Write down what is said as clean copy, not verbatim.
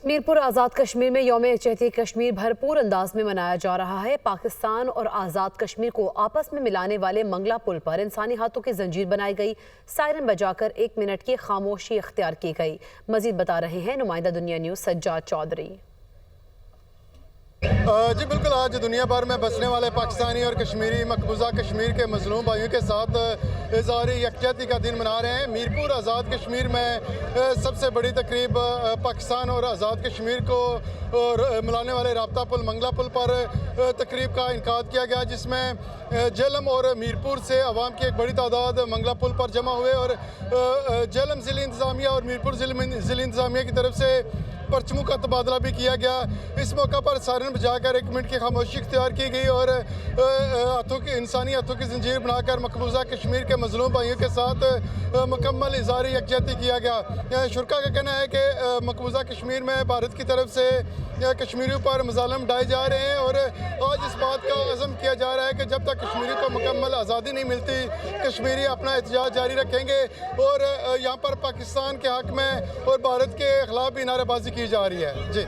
मीरपुर आज़ाद कश्मीर में यौम यकजहती कश्मीर भरपूर अंदाज में मनाया जा रहा है। पाकिस्तान और आज़ाद कश्मीर को आपस में मिलाने वाले मंगला पुल पर इंसानी हाथों की जंजीर बनाई गई। सायरन बजाकर 1 मिनट की खामोशी इख्तियार की गई। मजीद बता रहे हैं नुमाइंदा दुनिया न्यूज़ सज्जाद चौधरी। जी बिल्कुल, आज दुनिया भर में बसने वाले पाकिस्तानी और कश्मीरी मकबूजा कश्मीर के मजलूम भाइयों के साथ इज़हार यकजहती का दिन मना रहे हैं। मीरपुर आज़ाद कश्मीर में सबसे बड़ी तकरीब पाकिस्तान और आज़ाद कश्मीर को मिलाने वाले राब्ता पुल मंगला पुल पर तकरीब का इनकाद किया गया, जिसमें जेलम और मीरपुर से अवाम की एक बड़ी तादाद मंगला पुल पर जमा हुए और जेलम ज़िली इंतज़ामिया और मीरपुर ज़िली इंतज़ामिया की तरफ से परचमों का तबादला भी किया गया। इस मौका पर सायरन बजाकर 1 मिनट की खामोशी इख्तियार की गई और इंसानी हाथों की जंजीर बनाकर मकबूजा कश्मीर के मजलूम भाइयों के साथ मुकम्मल इज़हार यकजहती किया गया। शुरका का कहना है कि मकबूजा कश्मीर में भारत की तरफ से कश्मीरियों पर मज़ालिम ढाए जा रहे हैं और आज इस बात का अज़म किया जा रहा है कि जब तक कश्मीरियों को मुकम्मल आज़ादी नहीं मिलती, कश्मीरी अपना एहतजाज जारी रखेंगे और यहाँ पर पाकिस्तान के हक़ में और भारत के ख़िलाफ़ भी नारेबाजी की जा रही है। जी।